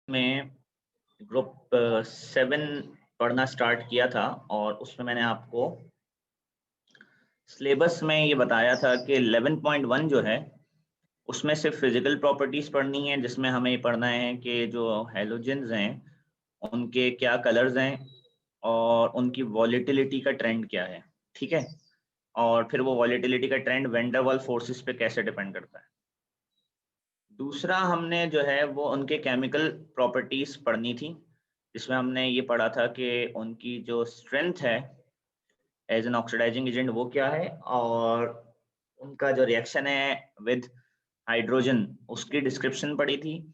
में ग्रुप 7 पढ़ना स्टार्ट किया था और उसमें मैंने आपको सिलेबस में ये बताया था कि 11.1 जो है उसमें सिर्फ फिजिकल प्रॉपर्टीज पढ़नी है, जिसमें हमें ये पढ़ना है कि जो हैलोजेंस हैं उनके क्या कलर्स हैं और उनकी वॉलेटिलिटी का ट्रेंड क्या है। ठीक है, और फिर वो वॉलेटिलिटी का trend van der Waals forces पे कैसे डिपेंड करता है। दूसरा हमने जो है वो उनके केमिकल प्रॉपर्टीज पढ़नी थी, जिसमें हमने ये पढ़ा था कि उनकी जो स्ट्रेंथ है एज एन ऑक्सीडाइजिंग एजेंट वो क्या है, और उनका जो रिएक्शन है विद हाइड्रोजन उसकी डिस्क्रिप्शन पढ़ी थी।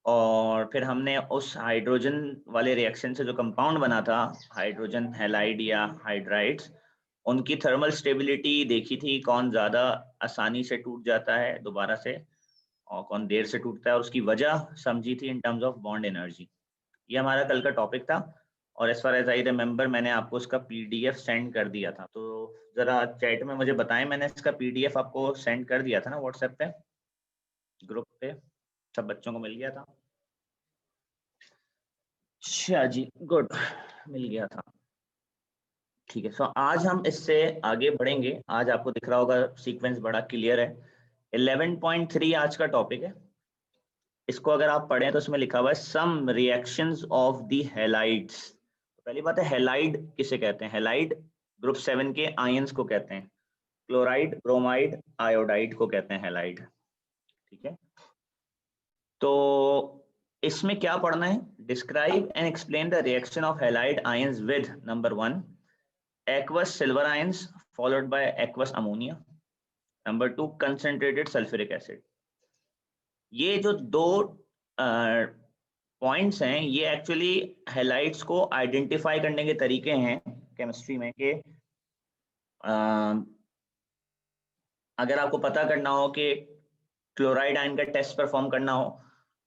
और फिर हमने उस हाइड्रोजन वाले रिएक्शन से जो कंपाउंड बना था हाइड्रोजन हैलाइड या हाइड्राइड्स, उनकी थर्मल स्टेबिलिटी देखी थी, कौन ज़्यादा आसानी से टूट जाता है दोबारा से और कौन देर से टूटता है, और उसकी वजह समझी थी in terms of bond energy. ये हमारा कल का टॉपिक था और as far as I remember मैंने आपको इसका पीडीएफ सेंड कर दिया था। तो ज़रा चैट में मुझे बताएं, मैंने इसका पीडीएफ आपको सेंड कर दिया था ना व्हाट्सएप पे, ग्रुप पे सब बच्चों को मिल गया था? अच्छा जी, गुड, मिल गया था। ठीक है, सो आज हम इससे आगे बढ़ेंगे। आज आपको दिख रहा होगा सीक्वेंस बड़ा क्लियर है। 11.3 आज का टॉपिक है। इसको अगर आप पढ़ें तो इसमें लिखा हुआ है सम रिएक्शंस ऑफ द हैलाइड्स। पहली बात है, हैलाइड किसे कहते हैं? हैलाइड ग्रुप 7 के आयंस को कहते हैं। क्लोराइड, ब्रोमाइड, आयोडाइड को कहते हैं हैलाइड। ठीक है, तो इसमें क्या पढ़ना है? Describe and explain the reaction of halide ions with number 1 aqueous silver ions followed by aqueous ammonia, number 2 concentrated sulfuric acid। ये जो दो पॉइंट्स हैं ये एक्चुअली हैलाइड्स को आइडेंटिफाई करने के तरीके हैं केमिस्ट्री में कि अगर आपको पता करना हो कि क्लोराइड आयन का टेस्ट परफॉर्म करना हो,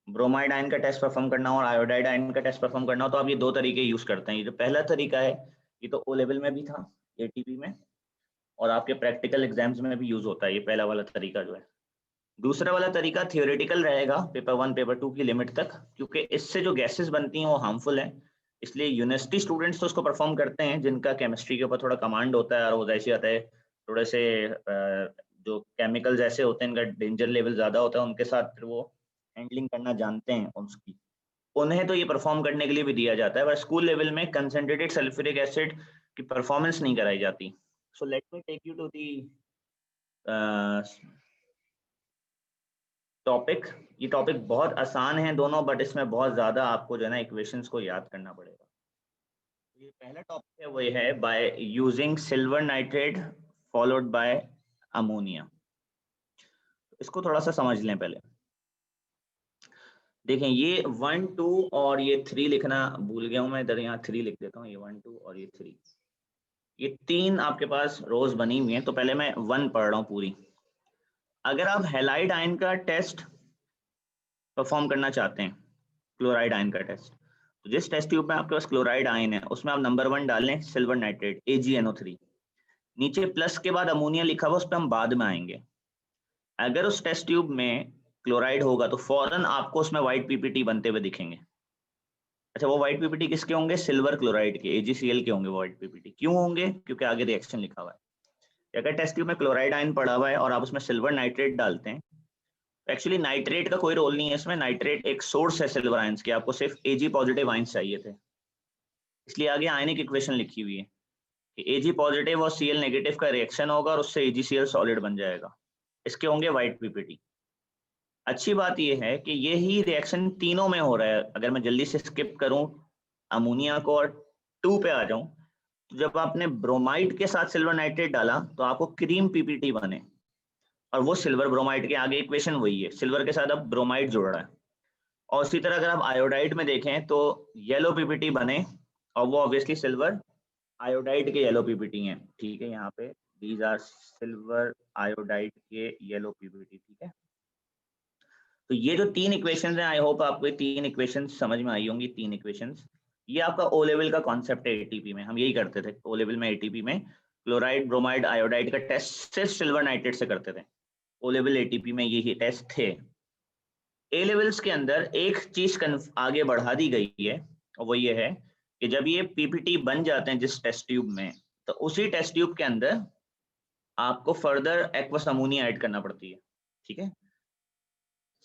ब्रोमाइड आयन का टेस्ट परफॉर्म करना हो और आयोडाइड आयन का टेस्ट परफॉर्म करना हो, तो आप ये दो तरीके यूज करते हैं। ये जो पहला तरीका है ये तो ओ लेवल में भी था एटीपी में, और आपके प्रैक्टिकल एग्जाम्स में भी यूज होता है ये पहला वाला तरीका जो है। दूसरा वाला तरीका थियोरेटिकल रहेगा पेपर 1 पेपर 2 की लिमिट तक, क्योंकि इससे जो गैसेस बनती हैं वो हार्मफुल हैं, इसलिए यूनिवर्सिटी स्टूडेंट्स तो उसको परफॉर्म करते हैं जिनका केमिस्ट्री के ऊपर थोड़ा कमांड होता है, और वो जैसे आता है थोड़े से जो केमिकल्स ऐसे होते हैं इनका डेंजर लेवल ज्यादा होता है, उनके साथ फिर वो हैंडलिंग करना जानते हैं उसकी, उन्हें तो ये परफॉर्म करने के लिए भी दिया जाता है। पर स्कूल लेवल में कंसंट्रेटेड सल्फ्यूरिक एसिड की परफॉर्मेंस नहीं कराई जाती। So let me take you to the topic. ये टॉपिक बहुत आसान है दोनों, बट इसमें बहुत ज्यादा आपको जो है ना इक्वेशंस को याद करना पड़ेगा। ये पहला टॉपिक है, वो ये है by using silver nitrate followed by ammonia. इसको थोड़ा सा समझ लें पहले। देखें, ये 1 2 और ये 3 लिखना भूल गया हूं मैं, इधर यहाँ 3 लिख देता हूँ, ये 1 2 और ये 3, ये 3 आपके पास रोज बनी हुई हैं। तो पहले मैं 1 पढ़ रहा हूँ पूरी। अगर आप हैलाइड आयन का टेस्ट परफॉर्म करना चाहते हैं, क्लोराइड आयन का टेस्ट, तो जिस टेस्ट ट्यूब में आपके पास क्लोराइड आयन है उसमें आप नंबर 1 डालें सिल्वर नाइट्रेट AgNO3, नीचे प्लस के बाद अमोनिया लिखा हुआ, उस पर हम बाद में आएंगे। अगर उस टेस्ट ट्यूब में क्लोराइड होगा तो फौरन आपको उसमें व्हाइट पीपीटी बनते हुए दिखेंगे। अच्छा, वो व्हाइट पीपीटी किसके होंगे? सिल्वर क्लोराइड के, AgCl के होंगे वो व्हाइट पीपीटी। क्यों होंगे? क्योंकि आगे रिएक्शन लिखा हुआ है। अगर टेस्ट ट्यूब में क्लोराइड आयन पड़ा हुआ है और आप उसमें सिल्वर नाइट्रेट डालते हैं, एक्चुअली नाइट्रेट का कोई रोल नहीं है इसमें, नाइट्रेट एक सोर्स है सिल्वर आयंस के, आपको सिर्फ Ag पॉजिटिव आयंस चाहिए थे, इसलिए आगे आयनिक इक्वेशन लिखी हुई है कि Ag पॉजिटिव और Cl नेगेटिव का रिएक्शन होगा और उससे AgCl सॉलिड बन जाएगा। इसके होंगे व्हाइट पीपीटी। अच्छी बात यह है कि यही रिएक्शन तीनों में हो रहा है। अगर मैं जल्दी से स्किप करूं अमोनिया को और 2 पे आ जाऊं, तो जब आपने ब्रोमाइड के साथ सिल्वर नाइट्रेट डाला तो आपको क्रीम पीपीटी बने, और वो सिल्वर ब्रोमाइड के आगे इक्वेशन वही है, सिल्वर के साथ अब ब्रोमाइड जुड़ रहा है। और उसी तरह अगर आप आयोडाइड में देखें तो येलो पीपीटी बने, और वो ऑब्वियसली सिल्वर आयोडाइड के येलो पीपीटी हैं। ठीक है, यहाँ पे दीज आर सिल्वर आयोडाइड के येलो पीपीटी। ठीक है, तो ये जो 3 इक्वेशंस हैं, आई होप आपको ये 3 इक्वेशंस समझ में आई होंगी। 3 इक्वेशंस, ये आपका ओ लेवल का कॉन्सेप्ट है। एटीपी में हम यही करते थे, ओ लेवल में एटीपी में क्लोराइड ब्रोमाइड आयोडाइड का टेस्ट सिर्फ सिल्वर नाइट्रेट से करते थे। ओ लेवल एटीपी में यही टेस्ट थे। ए लेवल्स के अंदर एक चीज आगे बढ़ा दी गई है, और वो ये है कि जब ये पीपीटी बन जाते हैं जिस टेस्ट ट्यूब में, तो उसी टेस्ट ट्यूब के अंदर आपको फर्दर एक्वस अमोनिया ऐड करना पड़ती है। ठीक है,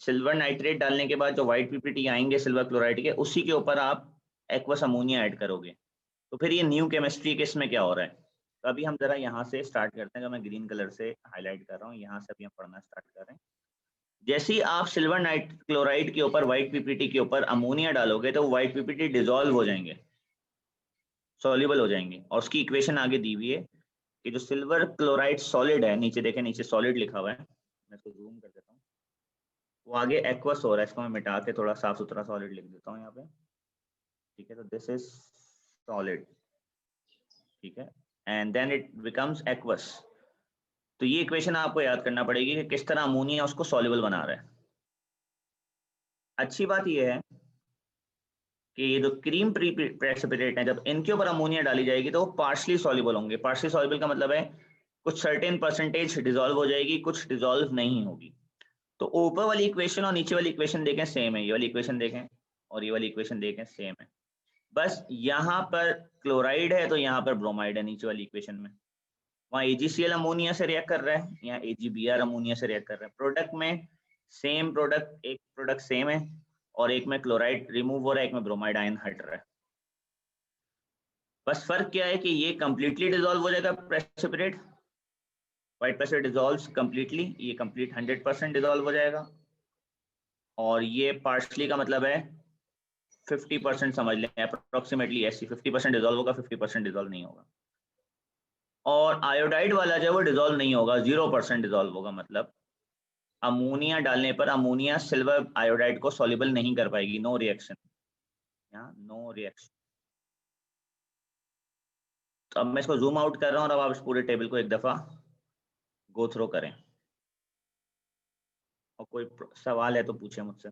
सिल्वर नाइट्रेट डालने के बाद जो व्हाइट पीपीटी आएंगे सिल्वर क्लोराइड के, उसी के ऊपर आप एक्वस अमोनिया ऐड करोगे। तो फिर ये न्यू केमिस्ट्री के इसमें क्या हो रहा है, तो अभी हम जरा यहाँ से स्टार्ट करते हैं, जो मैं ग्रीन कलर से हाईलाइट कर रहा हूँ, यहाँ से अभी हम पढ़ना स्टार्ट कर रहे हैं। जैसे ही आप सिल्वर नाइट क्लोराइड के ऊपर व्हाइट पीपीटी के ऊपर अमोनिया डालोगे, तो व्हाइट पीपीटी डिसॉल्व हो जाएंगे, सॉल्युबल हो जाएंगे, और उसकी इक्वेशन आगे दी हुई है कि जो सिल्वर क्लोराइड सॉलिड है, नीचे देखें, नीचे सॉलिड लिखा हुआ है, मैं इसको जूम कर देता हूँ, वो आगे एक्वस हो रहा है, इसको मैं मिटा के थोड़ा साफ सुथरा सॉलिड लिख देता हूँ यहाँ पे। ठीक है, तो दिस इज सॉलिड, ठीक है, and then it becomes aqueous. तो ये इक्वेशन आपको याद करना पड़ेगी कि किस तरह अमोनिया उसको सॉल्युबल बना रहा है। अच्छी बात यह है कि ये जो क्रीम प्रेसिपिटेट है, जब इनके ऊपर अमोनिया डाली जाएगी तो वो पार्शली सॉल्युबल होंगे। पार्शली सॉल्युबल का मतलब है कुछ सर्टेन परसेंटेज डिसॉल्व हो जाएगी, कुछ डिसॉल्व नहीं होगी। तो ऊपर वाली इक्वेशन और नीचे वाली इक्वेशन देखें सेम है, ये वाली इक्वेशन देखें और ये वाली इक्वेशन देखें सेम है, बस यहाँ पर क्लोराइड है तो यहाँ पर ब्रोमाइड है नीचे वाली इक्वेशन में। वहाँ AgCl अमोनिया से रिएक्ट कर रहा है, यहाँ AgBr अमोनिया से रिएक्ट कर रहा है। प्रोडक्ट में सेम प्रोडक्ट, एक प्रोडक्ट सेम है, और एक में क्लोराइड रिमूव हो रहा है, एक में ब्रोमाइड आयन हट रहा है। बस फर्क क्या है कि ये कंप्लीटली डिसॉल्व हो जाएगा precipitate, white precipitate dissolves completely, ये कंप्लीट 100% डिसॉल्व हो जाएगा, और ये पार्शली का मतलब है 50% समझ लें, अप्रोक्सीमेटली ऐसी 50% डिसॉल्व होगा, 50% डिसॉल्व नहीं होगा। और आयोडाइड वाला जो है वो डिसॉल्व नहीं होगा, 0% डिसॉल्व होगा, मतलब अमोनिया डालने पर अमोनिया सिल्वर आयोडाइड को सॉल्युबल नहीं कर पाएगी, नो रिएक्शन, यहाँ नो रिएक्शन। तो अब मैं इसको जूम आउट कर रहा हूँ, और अब आप इस पूरे टेबल को एक दफा गो थ्रो करें, और कोई सवाल है तो पूछे मुझसे।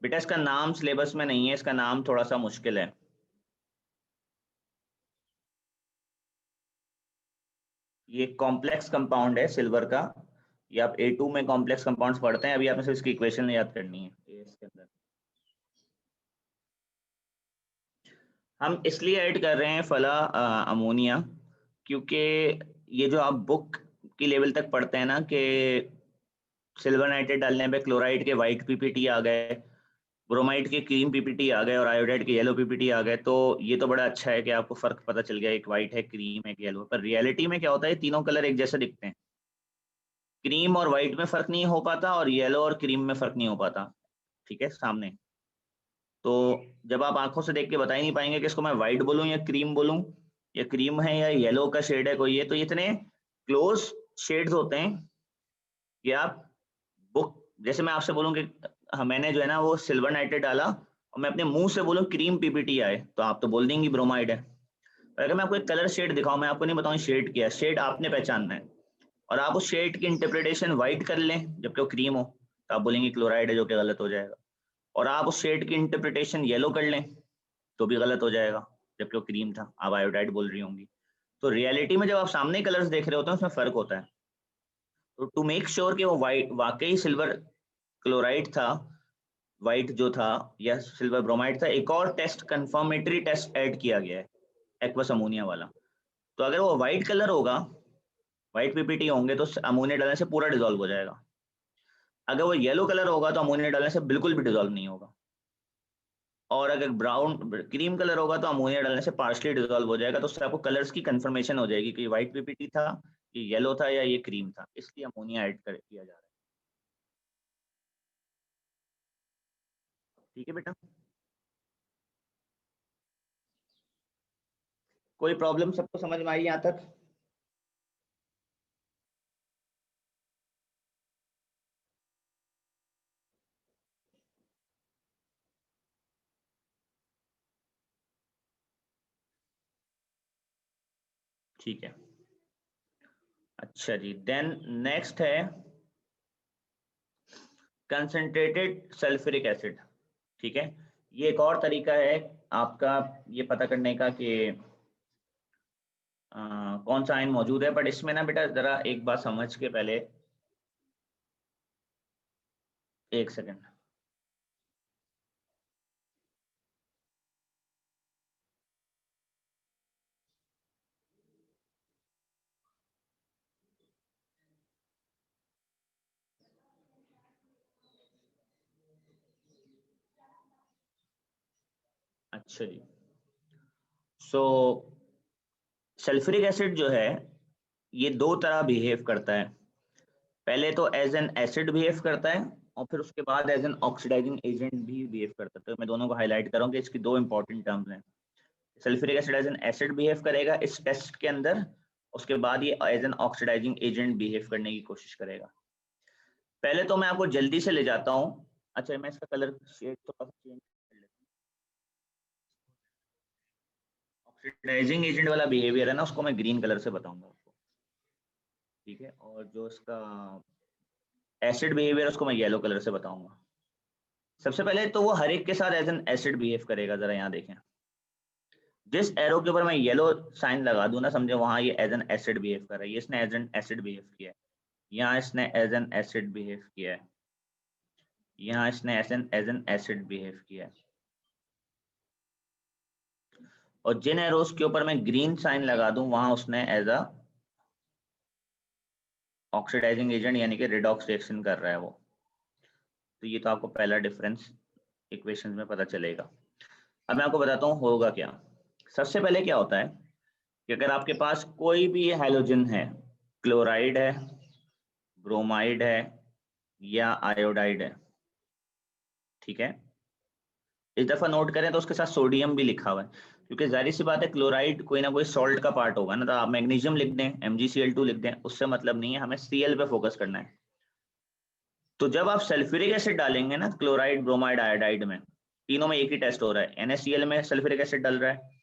बेटा इसका नाम सिलेबस में नहीं है, इसका नाम थोड़ा सा मुश्किल है। ये कॉम्प्लेक्स कंपाउंड है सिल्वर का, ये आप A2 में कॉम्प्लेक्स कंपाउंड्स पढ़ते हैं, अभी आपने सिर्फ इसकी इक्वेशन याद करनी है। ये इसके अंदर हम इसलिए ऐड कर रहे हैं फला अमोनिया, क्योंकि ये जो आप बुक की लेवल तक पढ़ते हैं ना कि सिल्वर नाइट्रेट डालने पे क्लोराइड के वाइट पीपीटी आ गए, ब्रोमाइड के क्रीम पीपीटी आ गए, और आयोडाइड के येलो पीपीटी आ गए, तो ये तो बड़ा अच्छा है कि आपको फर्क पता चल गया, एक वाइट है, क्रीम है, येलो। पर रियलिटी में क्या होता है, तीनों कलर एक जैसे दिखते हैं, क्रीम और व्हाइट में फर्क नहीं हो पाता, और येलो और क्रीम में फर्क नहीं हो पाता। ठीक है, सामने। तो जब आप आंखों से देख के बता ही नहीं पाएंगे कि इसको मैं व्हाइट बोलूं या क्रीम बोलूं, या क्रीम है या येलो का शेड है कोई, ये तो इतने क्लोज शेड्स होते हैं कि आप बुक, जैसे मैं आपसे बोलूं कि मैंने जो है ना वो सिल्वर नाइट्रेट डाला, और मैं अपने मुंह से बोलूं क्रीम पीपीटी आए, तो आप तो बोल देंगी ब्रोमाइड है। पर अगर मैं आपको एक कलर शेड दिखाऊं, मैं आपको नहीं बताऊं शेड क्या है, शेड आपने पहचानना है, और आप उस शेड की इंटरप्रिटेशन व्हाइट कर लें जबकि वो क्रीम हो, तो आप बोलेंगे क्लोराइड है, जो कि गलत हो जाएगा। और आप उस शेड की इंटरप्रिटेशन येलो कर लें तो भी गलत हो जाएगा, जबकि वो क्रीम था, आप आयोडाइड बोल रही होंगी। तो रियलिटी में जब आप सामने कलर्स देख रहे होते हैं उसमें फर्क होता है। तो टू मेक श्योर कि वो वाइट वाकई सिल्वर क्लोराइड था, वाइट जो था, या सिल्वर ब्रोमाइड था, एक और टेस्ट, कंफर्मेटरी टेस्ट ऐड किया गया है, एक्वस अमोनिया वाला। तो अगर वो वाइट कलर होगा, वाइट पीपीटी होंगे, तो अमोनिया डालने से पूरा डिसॉल्व हो जाएगा। अगर वो येलो कलर होगा तो अमोनिया डालने से बिल्कुल भी डिसॉल्व नहीं होगा, और अगर ब्राउन क्रीम कलर होगा तो अमोनिया डालने से पार्शली डिसॉल्व हो जाएगा। तो उससे आपको कलर्स की कंफर्मेशन हो जाएगी कि व्हाइट पीपीटी था, ये येलो था, या ये क्रीम था, इसलिए अमोनिया ऐड कर किया जा रहा है। ठीक है बेटा, कोई प्रॉब्लम, सबको समझ में आई यहाँ तक? ठीक है, अच्छा जी, देन नेक्स्ट है कंसंट्रेटेड सल्फ्यूरिक एसिड। ठीक है, ये एक और तरीका है आपका ये पता करने का कि कौन सा आयन मौजूद है, बट इसमें ना बेटा जरा एक बात समझ के पहले, एक सेकेंड। अच्छा जी, सो सल्फ्यूरिक एसिड जो है ये दो तरह बिहेव करता है। पहले तो एज एन एसिड बिहेव करता है और फिर उसके बाद एज एन ऑक्सीडाइजिंग एजेंट भी बिहेव करता है। तो मैं दोनों को हाईलाइट करूँ कि इसकी दो इंपॉर्टेंट टर्म्स हैं। Sulphuric acid as an acid behave करेगा इस टेस्ट के अंदर, उसके बाद ये as an oxidising agent behave करने की कोशिश करेगा। पहले तो मैं आपको जल्दी से ले जाता हूँ। अच्छा, मैं इसका कलर शेड थोड़ा सा चेंज कर लेता हूँ। ऑक्सीडाइजिंग एजेंट वाला बिहेवियर है ना, उसको मैं ग्रीन कलर से बताऊंगा आपको, ठीक है। और जो इसका एसिड बिहेवियर उसको मैं येलो कलर से बताऊंगा। सबसे पहले तो वो हर एक के साथ एज एन एसिड बिहेव करेगा। जरा यहाँ देखें, जिस एरो के ऊपर मैं येलो साइन लगा दूं ना, समझे वहां ये एज एन एसिड बिहेव कर रहा है। ये इसने एज एन एसिड बिहेव किया है, यहाँ इसने एज एन एसिड बिहेव किया है, यहाँ इसने एज एन एसिड बिहेव किया है। और जिन एरोस के ऊपर मैं ग्रीन साइन लगा दूं वहां उसने एज अ ऑक्सीडाइजिंग एजेंट यानी कि रिडॉक्स रिएक्शन कर रहा है वो। तो ये तो आपको पहला डिफरेंस इक्वेशन में पता चलेगा। अब मैं आपको बताता हूँ होगा क्या। सबसे पहले क्या होता है कि अगर आपके पास कोई भी हैलोजन है, क्लोराइड है, ब्रोमाइड है या आयोडाइड है, ठीक है, इस दफा नोट करें तो उसके साथ सोडियम भी लिखा हुआ है, क्योंकि जाहिर सी बात है क्लोराइड कोई ना कोई सॉल्ट का पार्ट होगा ना। तो आप मैग्नीशियम लिख दें, MgCl2 लिख दें, उससे मतलब नहीं है, हमें Cl पे फोकस करना है। तो जब आप सल्फ्यूरिक एसिड डालेंगे ना, क्लोराइड ब्रोमाइड आयोडाइड में, तीनों में एक ही टेस्ट हो रहा है। NaCl में सल्फ्यूरिक एसिड डल रहा है,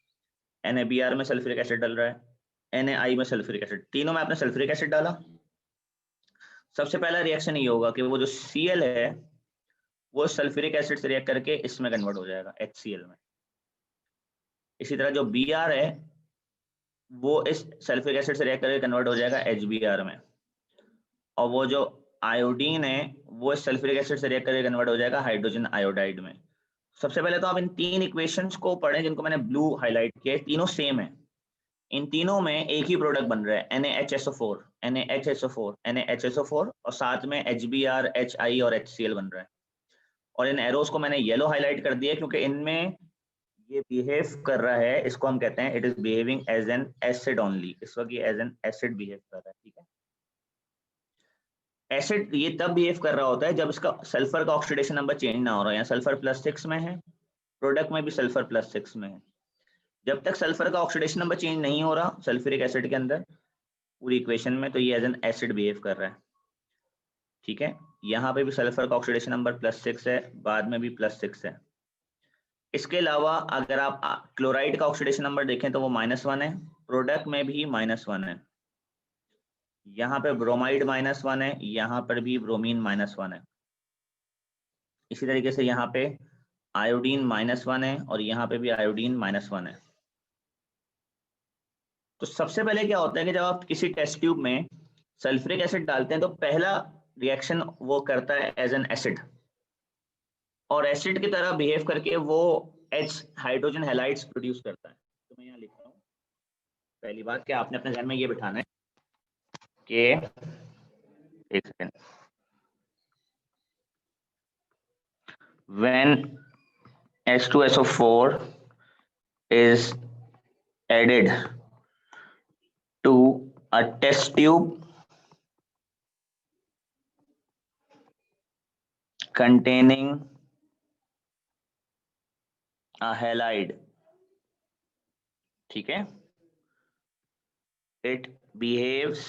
NaBr में सल्फ्यूरिक एसिड डल रहा है, Na में सल्फ्यूरिक एसिड, तीनों में आपने सल्फ्यूरिक एसिड डाला। सबसे पहला रिएक्शन ये होगा कि वो जो Cl है वो सल्फ्यूरिक एसिड से रिएक्ट करके इसमें कन्वर्ट हो जाएगा, HCl में। इसी तरह जो Br है वो इस सल्फ्यूरिक एसिड से रिएक्ट करके कन्वर्ट हो जाएगा HBr में। और वो जो आयोडीन है वो इस सल्फ्यूरिक एसिड से रिएक्ट करके कन्वर्ट हो जाएगा हाइड्रोजन आयोडाइड में। सबसे पहले तो आप इन तीन इक्वेशंस को पढ़ें जिनको मैंने ब्लू हाईलाइट किया, तीनों सेम है। इन तीनों में एक ही प्रोडक्ट बन रहा है, NaHSO4 NaHSO4 NaHSO4, और साथ में HBr Hi और HCl बन रहा है। और इन एरोस को मैंने येलो हाईलाइट कर दिया क्योंकि इनमें ये बिहेव कर रहा है, इसको हम कहते हैं it is behaving as an acid only. इस वक्त ये एज एन एसिड बिहेव कर रहा है, ठीक है। एसिड ये तब बिहेव कर रहा होता है जब इसका सल्फर का ऑक्सीडेशन नंबर चेंज ना हो रहा है। यहाँ सल्फर +6 में है, प्रोडक्ट में भी सल्फर +6 में है। जब तक सल्फर का ऑक्सीडेशन नंबर चेंज नहीं हो रहा सल्फ्यूरिक एसिड के अंदर पूरी इक्वेशन में, तो ये एज एन एसिड बिहेव कर रहा है, ठीक है। यहाँ पे भी सल्फर का ऑक्सीडेशन नंबर +6 है, बाद में भी +6 है। इसके अलावा अगर आप क्लोराइड का ऑक्सीडेशन नंबर देखें तो वो -1 है, प्रोडक्ट में भी -1 है। यहाँ पे ब्रोमाइड -1 है, यहाँ पर भी ब्रोमीन -1 है। इसी तरीके से यहाँ पे आयोडीन -1 है और यहाँ पे भी आयोडीन -1 है। तो सबसे पहले क्या होता है कि जब आप किसी टेस्ट ट्यूब में सल्फ्यूरिक एसिड डालते हैं तो पहला रिएक्शन वो करता है एज एन एसिड, और एसिड की तरह बिहेव करके वो H हाइड्रोजन हैलाइड्स प्रोड्यूस करता है। तो मैं यहाँ लिख रहा हूँ, पहली बात कि आपने अपने ध्यान में ये बिठाना है कि, एक second, when H2SO4 is added to a test tube containing a halide, ठीक है, it behaves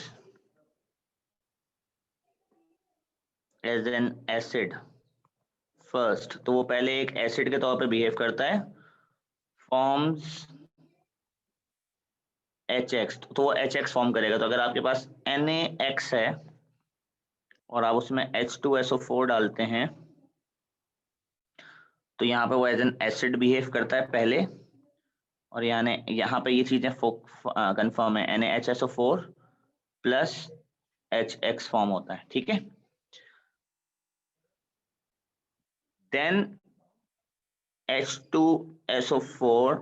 as an acid first। तो वो पहले एक एसिड के तौर पे बिहेव करता है, फॉर्म्स HX, तो वो HX फॉर्म करेगा। तो अगर आपके पास NaX है और आप उसमें H2SO4 डालते हैं तो यहाँ पे वो एज एन एसिड बिहेव करता है पहले, और यानी यहाँ पे ये चीजें कंफर्म है, NaHSO4 प्लस HX फॉर्म होता है, ठीक है। Then H2SO4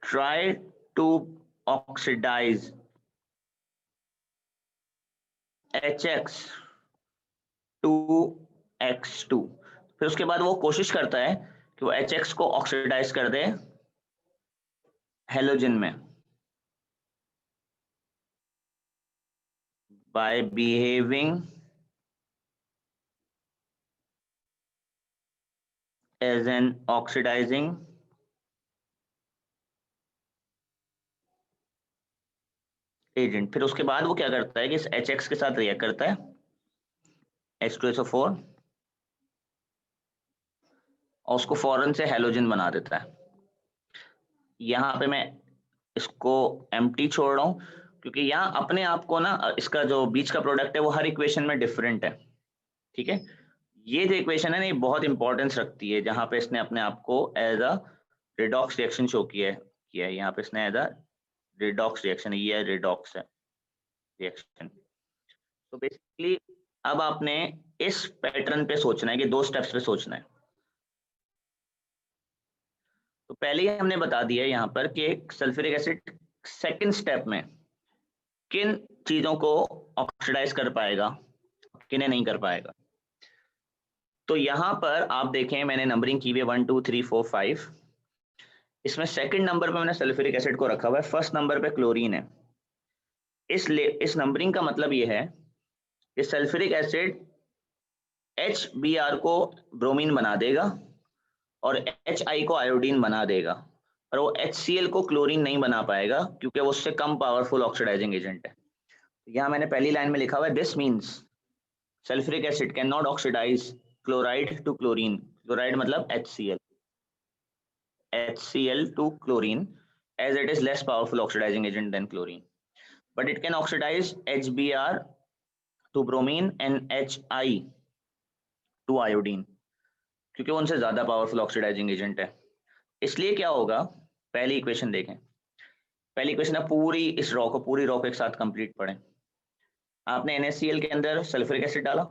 try to oxidize HX to X2। फिर उसके बाद वो कोशिश करता है कि वो HX को ऑक्सीडाइज कर दे हेलोजन में by behaving as an oxidizing agent. फिर उसके बाद वो क्या करता है कि इस HX के साथ रिएक्ट करता है H2SO4 और उसको फौरन से हेलोजन बना देता है। यहाँ पे मैं इसको एम्प्टी छोड़ रहा हूँ क्योंकि यहाँ अपने आप को ना इसका जो बीच का प्रोडक्ट है वो हर इक्वेशन में डिफरेंट है, ठीक है। ये जो इक्वेशन है ना ये बहुत इंपॉर्टेंस रखती है, जहाँ पे इसने अपने आप को as a redox reaction show किया है। यहाँ पे इसने एज अ रिडॉक्स रिएक्शन, ये रिडॉक्स है रिएक्शन। तो बेसिकली अब आपने इस पैटर्न पे सोचना है कि 2 स्टेप्स पे सोचना है। तो पहले ही हमने बता दिया है यहाँ पर कि सल्फ्यूरिक एसिड सेकंड स्टेप में किन चीजों को ऑक्सीडाइज कर पाएगा, किन्हें नहीं कर पाएगा। तो यहाँ पर आप देखें मैंने नंबरिंग की हुई है 1 2 3 4 5। इसमें सेकंड नंबर पे मैंने सल्फ्यूरिक एसिड को रखा हुआ है, फर्स्ट नंबर पे क्लोरीन है। इस नंबरिंग का मतलब ये है कि सल्फ्यूरिक एसिड HBr को ब्रोमीन बना देगा और HI को आयोडीन बना देगा, और वो HCl को क्लोरीन नहीं बना पाएगा क्योंकि वो उससे कम पावरफुल ऑक्सीडाइजिंग एजेंट है। यहाँ मैंने पहली लाइन में लिखा हुआ है this means sulphuric acid can not oxidise chloride to chlorine. Chloride मतलब HCl to chlorine as it is less powerful oxidizing agent than chlorine, but it can oxidize HBr to bromine and HI to iodine क्योंकि वो उनसे ज्यादा powerful oxidising agent है। इसलिए क्या होगा, पहली इक्वेशन देखें। पहली इक्वेशन है पूरी इस पूरी रॉ को एक साथ कंप्लीट पढ़ें। आपने NaCl के अंदर सल्फ्यूरिक एसिड डाला,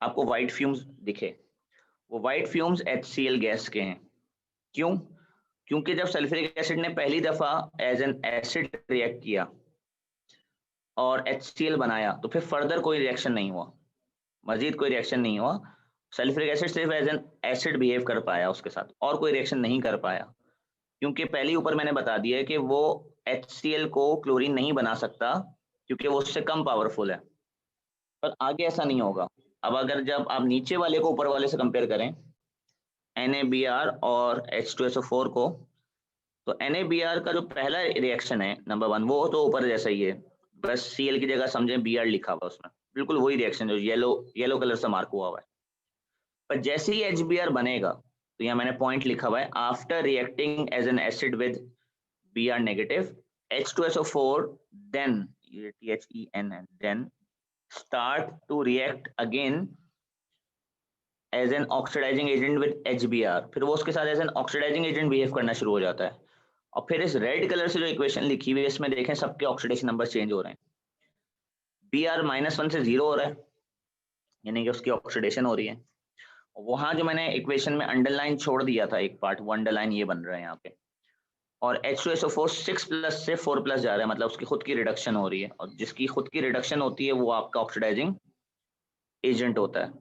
आपको व्हाइट फ्यूम्स दिखे, वो व्हाइट फ्यूम्स HCl गैस के हैं। क्यों? क्योंकि जब सल्फ्यूरिक एसिड ने पहली दफा एज एन एसिड रिएक्ट किया और HCl बनाया तो फिर फर्दर कोई रिएक्शन नहीं हुआ, मजीद कोई रिएक्शन नहीं हुआ। सल्फ्यूरिक एसिड सिर्फ एज एन एसिड बिहेव कर पाया उसके साथ, और कोई रिएक्शन नहीं कर पाया, क्योंकि पहले ऊपर मैंने बता दिया है कि वो HCl को क्लोरीन नहीं बना सकता क्योंकि वो उससे कम पावरफुल है। पर आगे ऐसा नहीं होगा। अब अगर जब आप नीचे वाले को ऊपर वाले से कंपेयर करें NaBr और H2SO4 को, तो NaBr का जो पहला रिएक्शन है नंबर 1 वो तो ऊपर जैसा ही है, बस Cl की जगह समझे Br लिखा हुआ उसमें, बिल्कुल वही रिएक्शन जो येलो कलर से मार्क हुआ है। पर जैसे ही HBr बनेगा, तो यहाँ मैंने पॉइंट लिखा हुआ है after reacting as an acid with Br negative H2SO4 then then start to react again as an oxidising agent with HBr। फिर वो उसके साथ as an oxidising agent behave करना शुरू हो जाता है। और फिर इस रेड कलर से जो इक्वेशन लिखी हुई है इसमें देखें सबके ऑक्सीडेशन नंबर चेंज हो रहे हैं। Br -1 से 0 हो रहा है, यानी कि उसकी ऑक्सीडेशन हो रही है। वहां जो मैंने इक्वेशन में अंडरलाइन छोड़ दिया था एक पार्ट, वो अंडरलाइन ये बन रहा है यहाँ पे। और H2SO4 6+ से 4+ जा रहा है, मतलब उसकी खुद की रिडक्शन हो रही है, और जिसकी खुद की रिडक्शन होती है वो आपका ऑक्सीडाइजिंग एजेंट होता है।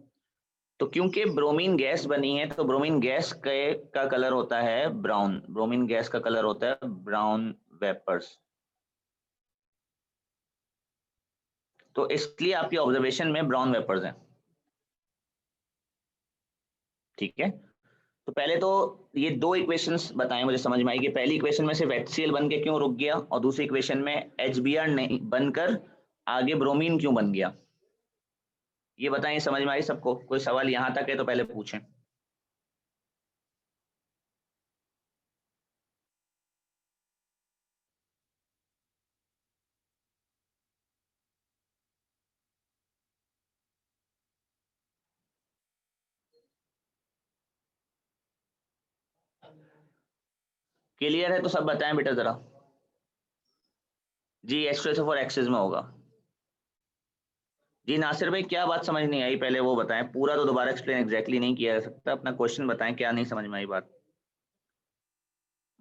तो क्योंकि ब्रोमीन गैस बनी है तो ब्रोमीन गैस का कलर होता है ब्राउन, ब्रोमीन गैस का कलर होता है ब्राउन वेपर्स। तो इसलिए आपकी ऑब्जर्वेशन में ब्राउन वेपर्स हैं, ठीक है। तो पहले तो ये 2 इक्वेशंस बताएं मुझे समझ में आई कि पहली इक्वेशन में सिर्फ HCl बन के क्यों रुक गया, और दूसरी इक्वेशन में HBr नहीं बनकर आगे ब्रोमीन क्यों बन गया, ये बताएं। समझ में आई सबको? कोई सवाल यहाँ तक है तो पहले पूछें। क्लियर है तो सब बताएं बेटा जरा। जी H2SO4 एक्सिस में होगा। जी नासिर भाई क्या बात समझ नहीं आई पहले वो बताएं, पूरा तो दोबारा एक्सप्लेन एग्जैक्टली नहीं किया जा सकता, अपना क्वेश्चन बताएं क्या नहीं समझ में आई बात।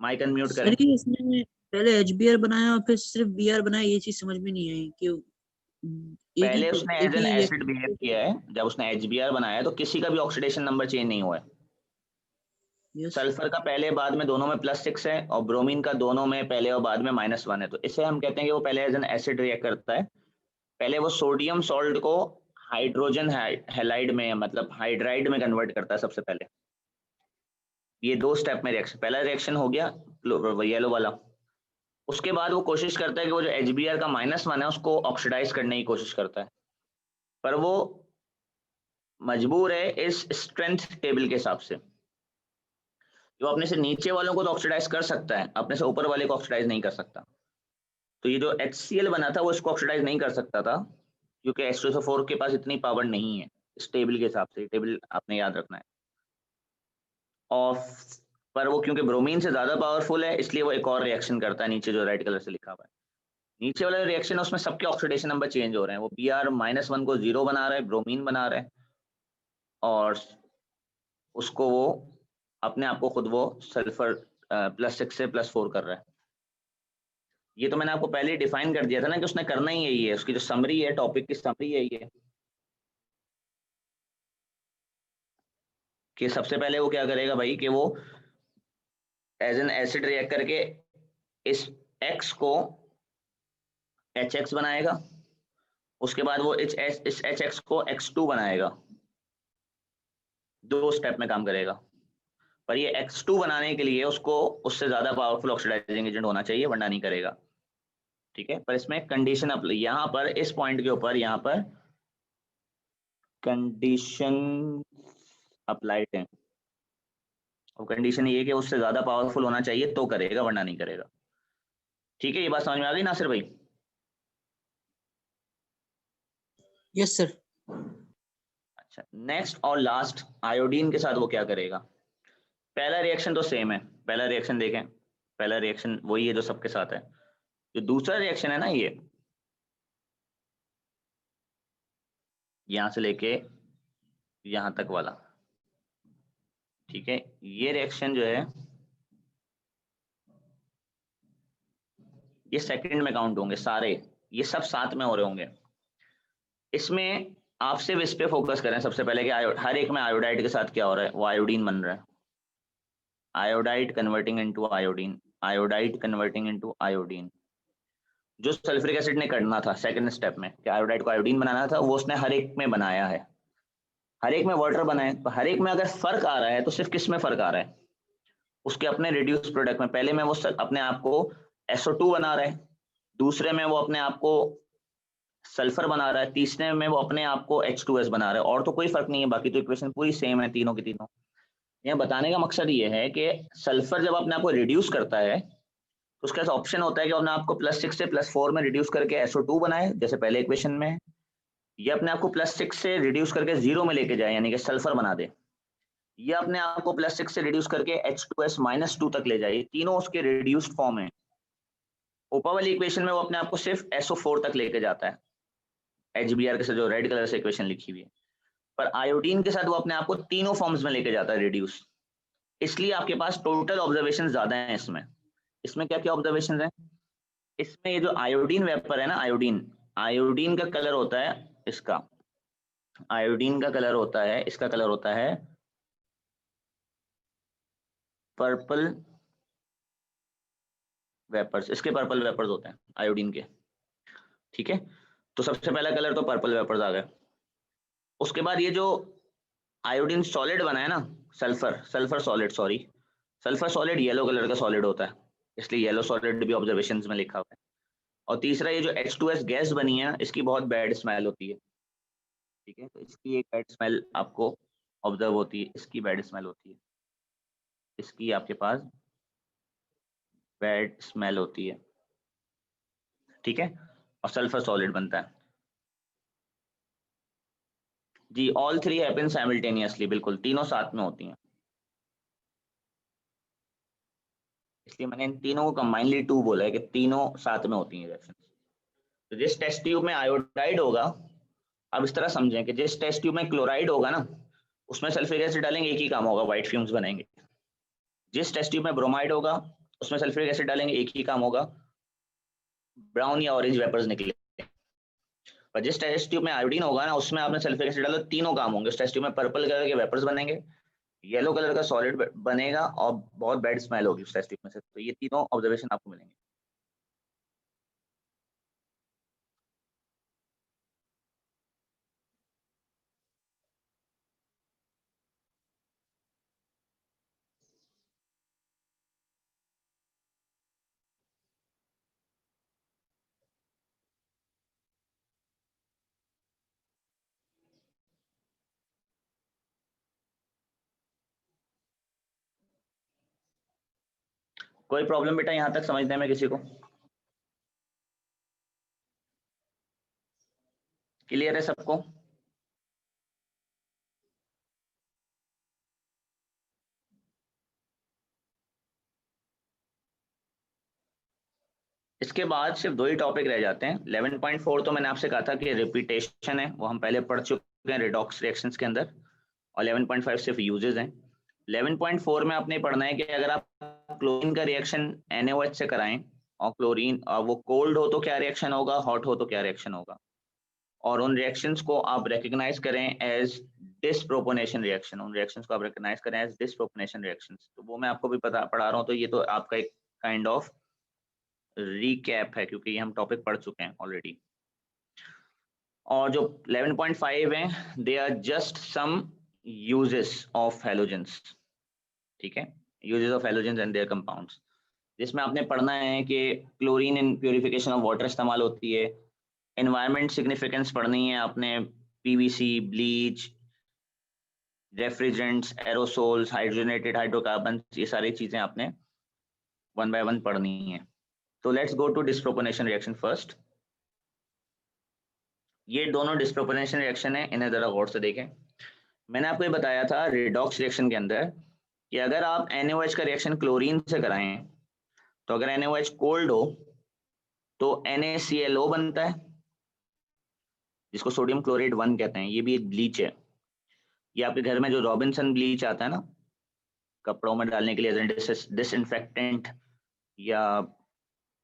माइक अनम्यूट सर करें। ये इसने पहले HBr बनाया और फिर सिर्फ Br बनाया, ये चीज समझ में नहीं आई कि एक ही पहले उसने एक एज एन ही एसिड बिहेव रिएक्शन। किया है, जब उसने HBr बनाया तो किसी का भी ऑक्सीडेशन नंबर चेंज नहीं हुआ है। यस। सल्फर का पहले बाद में दोनों में +6 है और ब्रोमीन का दोनों में पहले और बाद में -1 है, तो इसे हम कहते हैं कि वो पहले एज एन एसिड रिएक्ट करता है। पहले वो सोडियम सॉल्ट को हाइड्रोजन हैलाइड में मतलब हाइड्राइड में कन्वर्ट करता है सबसे पहले। ये 2 स्टेप में रिएक्शन, पहला रिएक्शन हो गया येलो वाला। उसके बाद वो कोशिश करता है कि वो जो HBr का -1 है उसको ऑक्सीडाइज करने की कोशिश करता है, पर वो मजबूर है इस स्ट्रेंथ टेबल के हिसाब से। जो अपने से नीचे वालों को तो ऑक्सीडाइज कर सकता है, अपने से ऊपर वाले को ऑक्सीडाइज नहीं कर सकता। तो ये जो HCl बना था वो इसको ऑक्सीडाइज नहीं कर सकता था, क्योंकि H2SO4 के पास इतनी पावर नहीं है इस टेबल के हिसाब से, टेबल आपने याद रखना है। और पर वो क्योंकि ब्रोमीन से ज्यादा पावरफुल है इसलिए वो एक और रिएक्शन करता है, नीचे जो रेड कलर से लिखा हुआ है नीचे वाला रिएक्शन है, उसमें सबके ऑक्सीडेशन नंबर चेंज हो रहे हैं। वो Br-1 को 0 बना रहा है, ब्रोमीन बना रहा है, और उसको वो अपने आप को खुद वो सल्फर +6 से +4 कर रहा है। ये तो मैंने आपको पहले ही डिफाइन कर दिया था ना कि उसने करना ही यही है, उसकी जो समरी है, टॉपिक की समरी यही है कि सबसे पहले वो क्या करेगा भाई कि वो एज एन एसिड रिएक्ट करके इस X को HX बनाएगा, उसके बाद वो इस HX को X2 बनाएगा। 2 स्टेप में काम करेगा, पर ये X2 बनाने के लिए उसको उससे ज्यादा पावरफुल ऑक्सीडाइजिंग एजेंट होना चाहिए, वरना नहीं करेगा। ठीक है, पर इसमें कंडीशन अप्लाई, यहाँ पर इस पॉइंट के ऊपर यहाँ पर कंडीशन अप्लाइड है। और कंडीशन ये है कि उससे ज्यादा पावरफुल होना चाहिए तो करेगा, वरना नहीं करेगा। ठीक है, ये बात समझ में आ गई नासिर भाई? Yes sir. अच्छा, नेक्स्ट और लास्ट आयोडीन के साथ वो क्या करेगा। पहला रिएक्शन तो सेम है, पहला रिएक्शन देखें, पहला रिएक्शन वही है जो सबके साथ है। जो दूसरा रिएक्शन है ना, ये यहां से लेके यहां तक वाला, ठीक है, ये रिएक्शन जो है ये सेकंड में काउंट होंगे सारे, ये सब साथ में हो रहे होंगे। इसमें आप सिर्फ इस पे फोकस करें सबसे पहले कि हर एक में आयोडाइड के साथ क्या हो रहा है, वो आयोडीन बन रहा है, iodide converting into iodine, iodide converting into iodine. जो सल्फ्यूरिक एसिड ने करना था सेकंड स्टेप में कि आयोडाइड को आयोडीन बनाना था, वो उसने हर एक में बनाया है, हर एक में वाटर बनाए। तो हर एक में अगर फर्क आ रहा है तो सिर्फ किस में फर्क आ रहा है, उसके अपने रिड्यूस प्रोडक्ट में। पहले में वो अपने आप को SO2 बना रहा है, दूसरे में वो अपने आप को सल्फर बना रहा है, तीसरे में वो अपने आप को H2S बना रहा है, और तो कोई फर्क नहीं है, बाकी तो इक्वेशन पूरी सेम है तीनों की तीनों। यह बताने का मकसद ये है कि सल्फर जब अपने आप को रिड्यूस करता है तो उसके पास ऑप्शन होता है कि अपने आप को +6 से +4 में रिड्यूस करके SO2 बनाए जैसे पहले इक्वेशन में है, या अपने आप को +6 से रिड्यूस करके 0 में लेके जाए यानी कि सल्फर बना दे, या अपने आप को +6 से रिड्यूस करके H2S-2 तक ले जाए। तीनों उसके रिड्यूस्ड फॉर्म है। ऊपर वाली इक्वेशन में वो अपने आप को सिर्फ SO4 तक लेके जाता है, HBr के साथ जो रेड कलर से इक्वेशन लिखी हुई है, पर आयोडीन के साथ वो अपने आप को तीनों फॉर्म्स में लेके जाता है रिड्यूस। इसलिए आपके पास टोटल ऑब्जर्वेशन ज्यादा है इसमें। इसमें क्या क्या ऑब्जर्वेशन है, इसमें ये जो आयोडीन वेपर है ना, आयोडीन, आयोडीन का कलर होता है इसका, आयोडीन का कलर होता है, इसका कलर होता है पर्पल वेपर्स, इसके पर्पल वेपर्स होते हैं आयोडीन के। ठीक है, तो सबसे पहला कलर तो पर्पल वेपर्स आ गए। उसके बाद ये जो आयोडीन सॉलिड बना है ना, sulphur, sulphur solid, sorry, sulphur solid yellow colour का सॉलिड होता है, इसलिए येलो सॉलिड भी ऑब्जर्वेशंस में लिखा हुआ है। और तीसरा ये जो H2S गैस बनी है इसकी बहुत बैड स्मेल होती है। ठीक है, तो इसकी एक बैड स्मेल आपको ऑब्जर्व होती है, इसकी बैड स्मेल होती है, इसकी आपके पास बैड स्मेल होती है। ठीक है, और सल्फर सॉलिड बनता है। जी, ऑल थ्री हैपन साइमल्टेनियसली, बिल्कुल तीनों साथ में होती हैं, इसलिए मैंने इन तीनों को कंबाइनली 2 बोला है कि तीनों साथ में होती हैं रिएक्शन। तो जिस टेस्ट ट्यूब में आयोडाइड होगा, अब इस तरह समझें कि जिस टेस्ट ट्यूब में क्लोराइड होगा ना, उसमें सल्फ्यूरिक एसिड डालेंगे, एक ही काम होगा, व्हाइट फ्यूम्स बनेंगे। जिस टेस्ट ट्यूब में ब्रोमाइड होगा, उसमें सल्फ्यूरिक एसिड डालेंगे, एक ही काम होगा, ब्राउन या ऑरेंज वेपर्स निकले। पर जिस टेस्ट ट्यूब में आयोडीन होगा ना, उसमें आपने सल्फ्यूरिक एसिड डालो, तीनों काम होंगे। उस टेस्ट ट्यूब में पर्पल कलर के वेपर्स बनेंगे, येलो कलर का सॉलिड बनेगा और बहुत बैड स्मेल होगी उस टेस्ट ट्यूब में से। तो ये तीनों ऑब्जर्वेशन आपको मिलेंगे। कोई प्रॉब्लम बेटा यहाँ तक समझने में किसी को? क्लियर है सबको? इसके बाद सिर्फ 2 ही टॉपिक रह जाते हैं। 11.4 तो मैंने आपसे कहा था कि रिपीटेशन है, वो हम पहले पढ़ चुके हैं रिडॉक्स रिएक्शंस के अंदर, और 11.5 सिर्फ यूजेस हैं। 11.4 में आपने पढ़ना है कि अगर आप क्लोरीन का रिएक्शन NaOH से कराएं और क्लोरीन वो कोल्ड हो तो क्या रिएक्शन होगा, हॉट हो तो क्या रिएक्शन होगा, और उन रिएक्शंस को आप रिकग्नाइज करें एज डिसप्रोपोनेशन रिएक्शन, उन रिएक्शंस को आप रिकग्नाइज करें एज डिसप्रोपोनेशन रिएक्शंस। तो वो मैं आपको भी पढ़ा रहा हूँ, तो ये तो आपका एक काइंड ऑफ रिकैप है, क्योंकि ये हम टॉपिक पढ़ चुके हैं ऑलरेडी। और जो 11.5 हैं, they are just some uses of halogens, ठीक है, uses of halogens and their compounds, जिसमें आपने पढ़ना है कि chlorine in purification of water इस्तेमाल होती है, एनवायरमेंट सिग्निफिकेंस पढ़नी है आपने, PVC, bleach, refrigerants, aerosols, hydrogenated hydrocarbon, ये सारी चीजें आपने 1 by 1 पढ़नी है। तो let's go to disproportionation reaction first. ये दोनों डिसप्रोपोनेशन रिएक्शन है, इन्हें जरा गौर से देखें। मैंने आपको ये बताया था रिडॉक्स रिएक्शन के अंदर कि अगर आप NaOH का रिएक्शन क्लोरीन से कराएं, तो अगर NaOH कोल्ड हो तो NaClO बनता है, जिसको सोडियम क्लोराइड 1 कहते हैं। ये भी एक ब्लीच है। ये आपके घर में जो रॉबिन्सन ब्लीच आता है ना, कपड़ों में डालने के लिए डिसइंफेक्टेंट या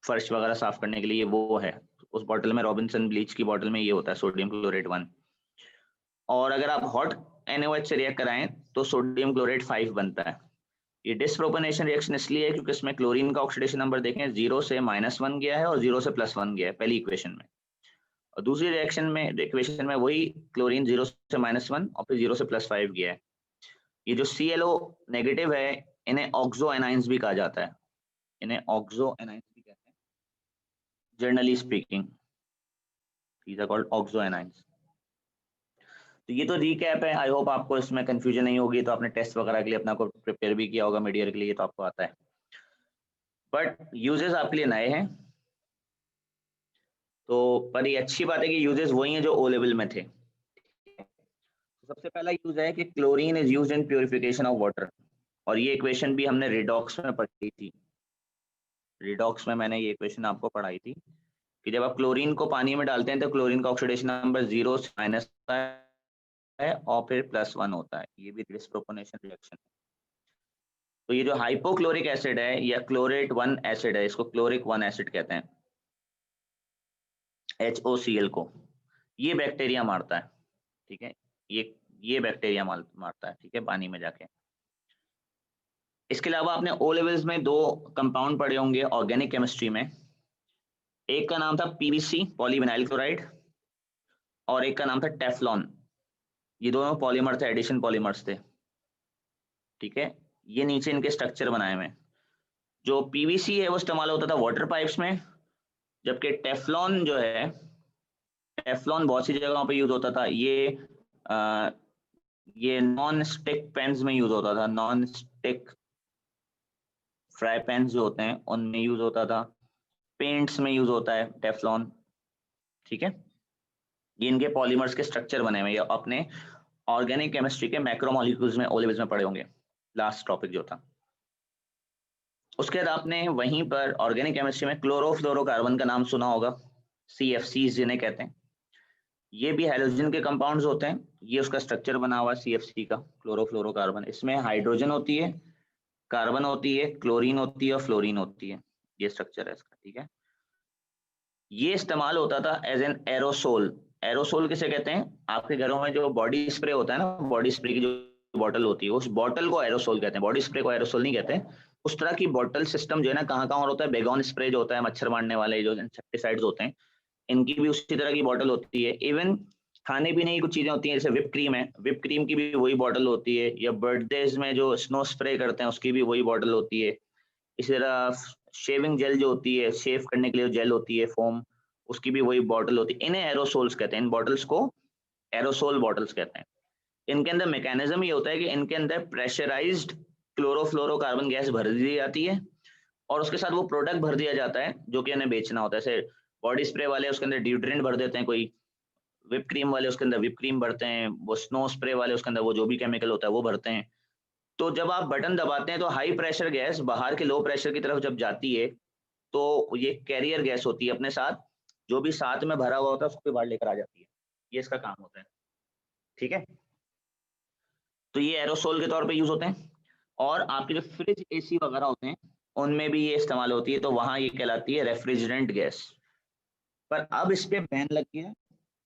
फर्श वगैरह साफ करने के लिए, वो है। उस बॉटल में, रॉबिन्सन ब्लीच की बॉटल में ये होता है सोडियम क्लोराइड 1। और अगर आप हॉट NaOH से रिएक्ट कराएं तो सोडियम क्लोराइड 5 बनता है। ये डिसप्रोपोनेशन रिएक्शन इसलिए है क्योंकि इसमें क्लोरीन का ऑक्सीडेशन नंबर देखें, 0 से -1 गया है और 0 से +1 गया है पहली इक्वेशन में, और दूसरी रिएक्शन में इक्वेशन में वही क्लोरीन 0 से -1 और फिर 0 से +5 गया है। ये जो ClO नेगेटिव है, इन्हें ऑक्सो एनाइंस भी कहा जाता है, इन्हें ऑक्सो एनाइंस भी कहते हैं, generally speaking these are called oxo anions. तो ये तो रीकैप है, आई होप आपको इसमें कंफ्यूजन नहीं होगी। तो आपने टेस्ट वगैरह के लिए अपना को प्रिपेयर भी किया होगा मिड ईयर के लिए, तो आपको आता है, बट यूजेस आपके लिए नए हैं। तो पर ये अच्छी बात है कि यूजेस वही हैं जो O लेवल में थे। तो सबसे पहला यूज है कि chlorine is used in purification of water, और ये इक्वेशन भी हमने रिडॉक्स में पढ़ी थी। रिडॉक्स में मैंने ये इक्वेशन आपको पढ़ाई थी कि जब आप क्लोरीन को पानी में डालते हैं तो क्लोरीन का ऑक्सीडेशन नंबर 0 से माइनस है और फिर +1 होता है। ये भी डिसप्रोपोनेशन रिएक्शन है। तो ये जो हाइपोक्लोरिक एसिड है या क्लोरेट 1 एसिड है, इसको क्लोरिक 1 एसिड कहते हैं, HOCl को, ये बैक्टीरिया मारता है, ठीक है, ये बैक्टीरिया मारता है, ठीक है, पानी में जाके। इसके अलावा आपने O लेवल्स में 2 कंपाउंड पढ़े होंगे ऑर्गेनिक केमिस्ट्री में। एक का नाम था PVC, पॉलीविनाइल क्लोराइड, और एक का नाम था टेफ्लॉन। ये दोनों पॉलीमर थे, एडिशन पॉलीमर्स थे, ठीक है। ये नीचे इनके स्ट्रक्चर बनाए हुए। जो PVC है वो इस्तेमाल होता था वाटर पाइप्स में, जबकि टेफ्लॉन जो है, टेफ्लॉन बहुत सी जगहों पे यूज होता था। ये नॉन स्टिक पेन्स में यूज होता था, नॉन स्टिक फ्राई पेन्स जो होते हैं उनमें यूज होता था, पेंट्स में यूज होता है टेफ्लॉन, ठीक है। ये इनके पॉलीमर्स के स्ट्रक्चर बने हुए, अपने ऑर्गेनिक केमिस्ट्री के मैक्रोमोलिक्यूल्स में O लेवल्स में पढ़े होंगे, लास्ट टॉपिक जो था। उसके बाद आपने वहीं पर ऑर्गेनिक केमिस्ट्री में क्लोरोफ्लोरोकार्बन का नाम सुना होगा, CFCs जिन्हें कहते हैं। ये भी हैलोजन के कंपाउंड्स होते हैं। ये उसका स्ट्रक्चर बना हुआ है CFC का, क्लोरोफ्लोरोकार्बन। इसमें हाइड्रोजन होती है, कार्बन होती है, क्लोरीन होती है और फ्लोरीन होती है। ये स्ट्रक्चर है इसका, ठीक है। ये इस्तेमाल होता था एज एन एरोसोल। एरोसोल किसे कहते हैं? आपके घरों में जो बॉडी स्प्रे होता है ना, बॉडी स्प्रे की जो बॉटल होती है, उस बॉटल को एरोसोल कहते हैं, बॉडी स्प्रे को एरोसोल नहीं कहते। उस तरह की बॉटल सिस्टम जो है ना, कहाँ कहाँ और होता है, बेगॉन स्प्रे जो होता है, मच्छर मारने वाले जो इंसेक्टिसाइड्स होते हैं, इनकी भी उसी तरह की बॉटल होती है। इवन खाने पीने की कुछ चीजें होती हैं, जैसे विप क्रीम है, विप क्रीम की भी वही बॉटल होती है, या बर्थडेज में जो स्नो स्प्रे करते हैं उसकी भी वही बॉटल होती है। इसी तरह शेविंग जेल जो होती है, शेव करने के लिए जेल होती है, फोम, उसकी भी वही बॉटल होती है। इन्हें एरोसोल्स कहते हैं, इन बॉटल्स को एरोसोल बॉटल्स कहते हैं। इनके अंदर मैकेनिज्म ये होता है कि इनके अंदर प्रेशराइज्ड क्लोरोफ्लोरोकार्बन गैस भर दी जाती है और उसके साथ वो प्रोडक्ट भर दिया जाता है जो कि इन्हें बेचना होता है। जैसे बॉडी स्प्रे वाले उसके अंदर डिओड्रेंट भर देते हैं, कोई विप क्रीम वाले उसके अंदर विप क्रीम भरते हैं, वो स्नो स्प्रे वाले उसके अंदर वो जो भी केमिकल होता है वो भरते हैं। तो जब आप बटन दबाते हैं तो हाई प्रेशर गैस बाहर के लो प्रेशर की तरफ जब जाती है तो ये कैरियर गैस होती है, अपने साथ जो भी साथ में भरा हुआ होता है उसको बाहर लेकर आ जाती है। ये इसका काम होता है, ठीक है। तो ये एरोसोल के तौर पे यूज होते हैं। और आपके जो फ्रिज AC वगैरह होते हैं उनमें भी ये इस्तेमाल होती है, तो वहां ये कहलाती है रेफ्रिजरेंट गैस। पर अब इस पे बैन लग गया,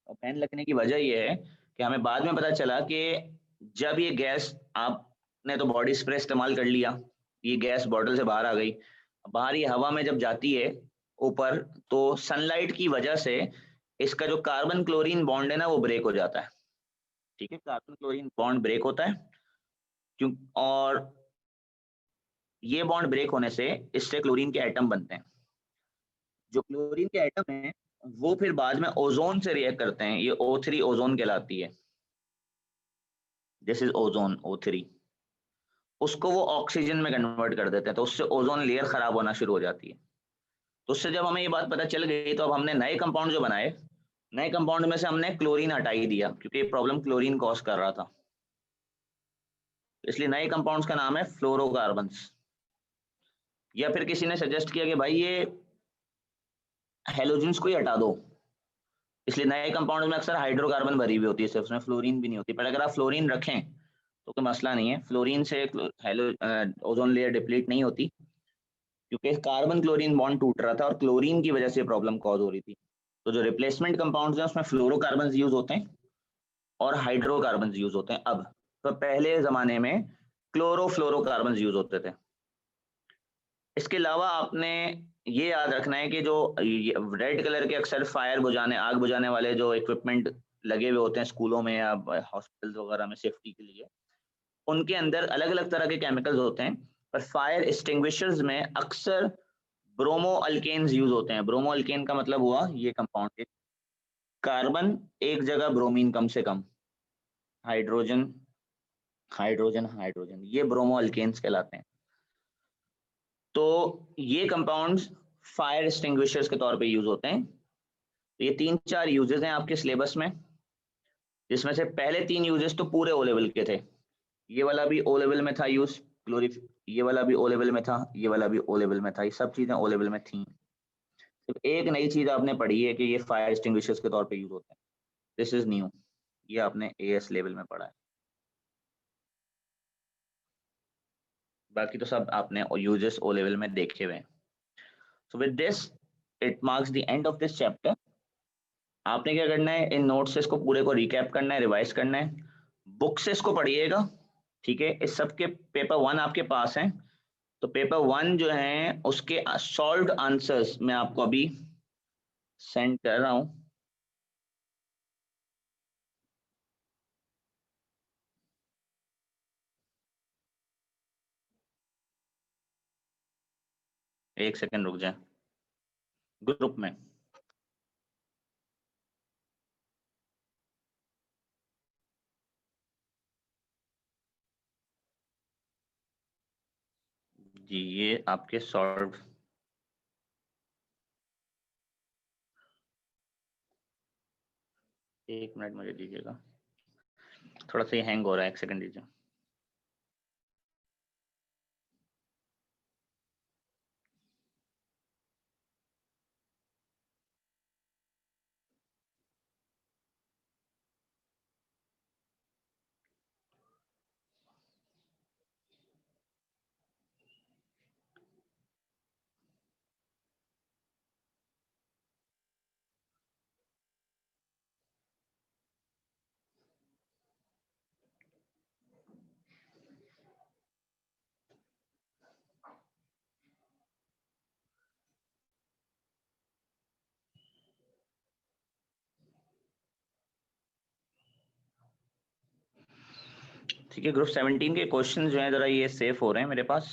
और बैन लगने की वजह ये है कि हमें बाद में पता चला कि जब ये गैस, आपने तो बॉडी स्प्रे इस्तेमाल कर लिया, ये गैस बॉटल से बाहर आ गई, बाहर ये हवा में जब जाती है ऊपर, तो सनलाइट की वजह से इसका जो कार्बन क्लोरीन बॉन्ड है ना वो ब्रेक हो जाता है, ठीक है। कार्बन क्लोरीन बॉन्ड ब्रेक होता है, क्यों? और ये बॉन्ड ब्रेक होने से इससे क्लोरीन के एटम बनते हैं। जो क्लोरीन के एटम हैं वो फिर बाद में ओजोन से रिएक्ट करते हैं, ये O3 ओजोन कहलाती है। This is ozone, O3। उसको वो ऑक्सीजन में कन्वर्ट कर देते हैं, तो उससे ओजोन लेयर खराब होना शुरू हो जाती है। तो उससे जब हमें ये बात पता चल गई तो अब हमने नए कंपाउंड जो बनाए, नए कंपाउंड में से हमने क्लोरीन हटा ही दिया, क्योंकि ये प्रॉब्लम क्लोरीन कॉज कर रहा था। इसलिए नए कंपाउंड्स का नाम है फ्लोरोकार्बन्स। या फिर किसी ने सजेस्ट किया कि भाई ये हेलोजेंस को ही हटा दो, इसलिए नए कंपाउंड में अक्सर हाइड्रोकार्बन भरी हुई होती है, सिर्फ उसमें फ्लोरीन भी नहीं होती। पर अगर आप फ्लोरीन रखें तो कोई मसला नहीं है, फ्लोरीन से हेलो ओजोन लेयर डिप्लीट नहीं होती, क्योंकि कार्बन क्लोरीन बॉन्ड टूट रहा था और क्लोरीन की वजह से प्रॉब्लम कॉज हो रही थी। तो जो रिप्लेसमेंट कंपाउंड्स हैं उसमें फ्लोरोकार्बन यूज होते हैं और हाइड्रोकार्बन यूज होते हैं अब। तो पहले जमाने में क्लोरोफ्लोरोकार्बन यूज होते थे। इसके अलावा आपने ये याद रखना है कि जो रेड कलर के अक्सर फायर बुझाने, आग बुझाने वाले जो इक्विपमेंट लगे हुए होते हैं स्कूलों में या हॉस्पिटल्स वगैरह में सेफ्टी के लिए, उनके अंदर अलग अलग तरह के केमिकल्स होते हैं। पर फायर एक्सटिंग्विशर्स में अक्सर ब्रोमो अल्केन्स यूज होते हैं। ब्रोमो अल्केन का मतलब हुआ ये कंपाउंड, कार्बन एक जगह ब्रोमीन कम से कम, हाइड्रोजन हाइड्रोजन हाइड्रोजन, ये ब्रोमो अल्केन्स कहलाते हैं। तो ये कंपाउंड्स फायर एक्सटिंग्विशर्स के तौर पे यूज होते हैं। तो ये 3-4 यूजेस हैं आपके सिलेबस में, जिसमें से पहले 3 यूजेस तो पूरे ओ लेवल के थे। ये वाला भी ओ लेवल में था यूज, क्लोरिफ, ये वाला भी ओ लेवल में था, ये वाला भी ओ लेवल में था, ये सब चीजें ओ लेवल में थी। सिर्फ एक नई चीज आपने पढ़ी है कि ये फायर एक्सटिंग्विशर्स के तौर पे यूज होते हैं, दिस इज न्यू, ये आपने AS लेवल में पढ़ा है। बाकी तो सब आपने यूजेस ओ लेवल में देखे हुए हैं। So with this it marks the end of this chapter. आपने क्या करना है, इन नोट्स से इसको पूरे को रिकैप करना है, रिवाइज करना है, बुक से इसको पढ़िएगा, ठीक है। इस सब के पेपर 1 आपके पास है, तो पेपर 1 जो है उसके सॉल्व्ड आंसर्स मैं आपको अभी सेंड कर रहा हूँ। एक सेकंड रुक जाए, ग्रुप में। जी ये आपके सॉल्व, एक मिनट मुझे दीजिएगा, थोड़ा सा ये हैंग हो रहा है, एक सेकंड दीजिए। ठीक है, ग्रुप 17 के क्वेश्चन जो है जरा ये सेव हो रहे हैं मेरे पास,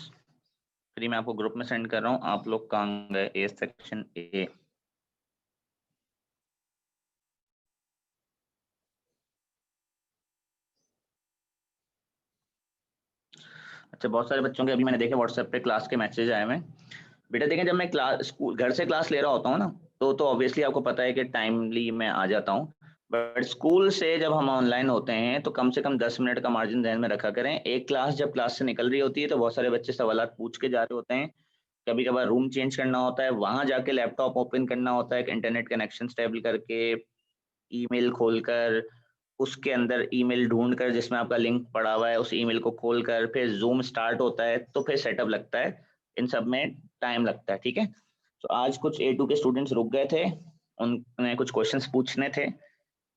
फिर मैं आपको ग्रुप में सेंड कर रहा हूँ। आप लोग कहाँ गए? A section A. अच्छा, बहुत सारे बच्चों के अभी मैंने देखे व्हाट्सएप पे क्लास के मैसेज आए हुए हैं। बेटा देखें, जब मैं क्लास स्कूल घर से क्लास ले रहा होता हूँ ना, तो ऑब्वियसली आपको पता है कि टाइमली मैं आ जाता हूँ। बट स्कूल से जब हम ऑनलाइन होते हैं तो कम से कम 10 मिनट का मार्जिन ध्यान में रखा करें। एक क्लास जब क्लास से निकल रही होती है तो बहुत सारे बच्चे सवाल पूछ के जा रहे होते हैं, कभी कभार रूम चेंज करना होता है, वहां जाके लैपटॉप ओपन करना होता है, इंटरनेट कनेक्शन स्टेबल करके, ईमेल खोलकर, उसके अंदर ईमेल ढूंढकर जिसमें आपका लिंक पड़ा हुआ है उस ईमेल को खोलकर, फिर जूम स्टार्ट होता है तो फिर सेटअप लगता है, इन सब में टाइम लगता है। ठीक है, तो आज कुछ A2 के स्टूडेंट्स रुक गए थे, उन्हें कुछ क्वेश्चंस पूछने थे,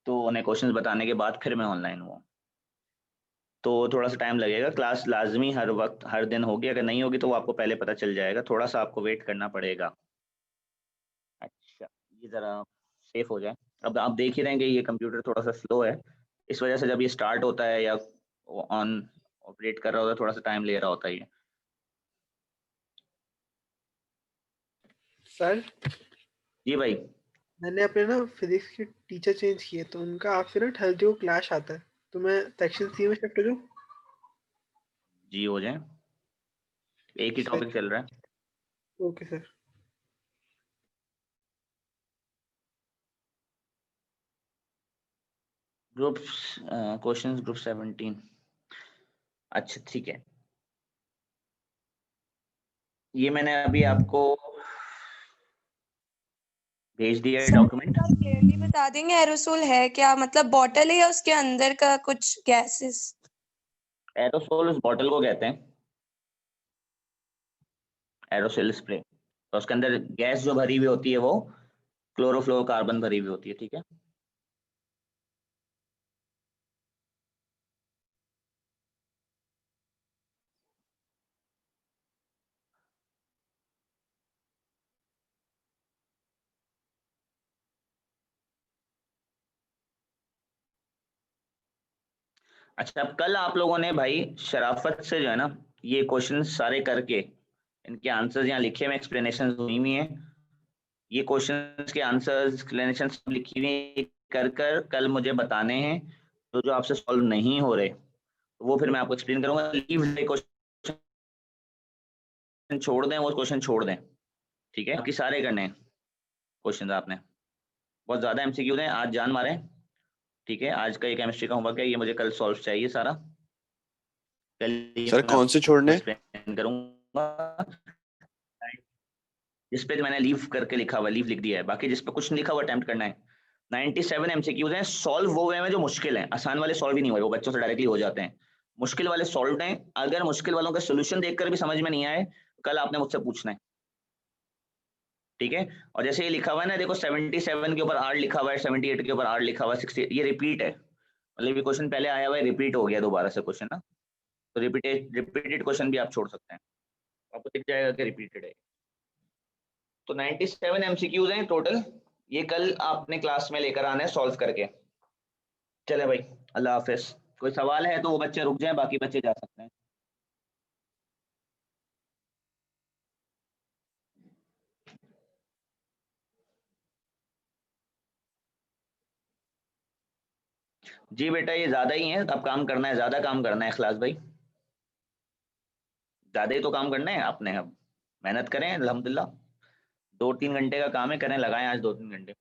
तो उन्हें क्वेश्चंस बताने के बाद फिर मैं ऑनलाइन हुआ, तो थोड़ा सा टाइम लगेगा। क्लास लाजमी हर वक्त हर दिन होगी, अगर नहीं होगी तो वो आपको पहले पता चल जाएगा, थोड़ा सा आपको वेट करना पड़ेगा। अच्छा, ये ज़रा सेफ हो जाए। अब आप देख ही रहे हैं कि ये कंप्यूटर थोड़ा सा स्लो है, इस वजह से जब ये स्टार्ट होता है या ऑन ऑपरेट कर रहा होता है थोड़ा सा टाइम ले रहा होता है ये। सर जी भाई। मैंने अपने ना फिजिक्स के टीचर चेंज किए, तो उनका आपसे ना थर्सडे को क्लास आता है, तो मैं सेक्शन सी में शिफ्ट हो जाऊँ? जी हो जाए, एक ही टॉपिक चल रहा है। Okay sir. Group questions group 17। अच्छा ठीक है, ये मैंने अभी आपको भेज दिया है डॉक्यूमेंट। क्लियरली बता देंगे एरोसोल है क्या, मतलब बॉटल है या उसके अंदर का कुछ गैसेस? एरोसोल उस बॉटल को कहते हैं, एरोसोल स्प्रे, तो उसके अंदर गैस जो भरी हुई होती है वो क्लोरोफ्लोरोकार्बन भरी हुई होती है। ठीक है, अच्छा अब कल आप लोगों ने भाई शराफत से जो है ना ये क्वेश्चन सारे करके, इनके आंसर्स यहाँ लिखे हुए, एक्सप्लेनेशन हुई हुई है, ये क्वेश्चंस के आंसर्स एक्सप्लेनेशन लिखी हुई कर कर कल मुझे बताने हैं। तो जो आपसे सॉल्व नहीं हो रहे वो फिर मैं आपको एक्सप्लेन करूंगा। लीव क्वेश्चन छोड़ दें, वो क्वेश्चन छोड़ दें, ठीक है, बाकी सारे करने हैं क्वेश्चन। आपने बहुत ज्यादा MCQ हैं, आज जान मारे। ठीक है, आज का ये केमिस्ट्री का होमवर्क है, ये मुझे कल सॉल्व चाहिए सारा। कल ये सर मैं कौन से छोड़ने? एक्सप्लेन करूंगा। जिस पे मैंने लीव करके लिखा हुआ, लीव लिख दिया है, बाकी जिस पे कुछ नहीं लिखा हुआ अटेम्प्ट करना है। 97 MCQs हैं, सॉल्व वो हुए हैं जो मुश्किल हैं, आसान वाले सॉल्व ही नहीं हुए, वो बच्चों से डायरेक्टली हो जाते हैं। मुश्किल वाले सॉल्व हैं, अगर मुश्किल वालों का सोल्यूशन देखकर भी समझ में नहीं आए कल आपने मुझसे पूछना है। ठीक है, और जैसे ये लिखा हुआ है ना, देखो 77 के ऊपर R लिखा हुआ है, 78 के ऊपर R लिखा हुआ है, 60, ये रिपीट है, मतलब ये क्वेश्चन पहले आया हुआ है, रिपीट हो गया दोबारा से क्वेश्चन ना, तो रिपीटेड क्वेश्चन भी आप छोड़ सकते हैं, आपको दिख जाएगा कि रिपीटेड है। तो 97 MCQs हैं टोटल, ये कल आपने क्लास में लेकर आना है सॉल्व करके। चले भाई, अल्लाह हाफिज। कोई सवाल है तो वो बच्चे रुक जाएं, बाकी बच्चे जा सकते हैं। जी बेटा, ये ज्यादा ही है, अब काम करना है, ज्यादा काम करना है इखलास भाई, ज्यादा ही तो काम करना है आपने। अब मेहनत करें, अल्हम्दुलिल्लाह 2-3 घंटे का काम है, करें, लगाएं आज 2-3 घंटे।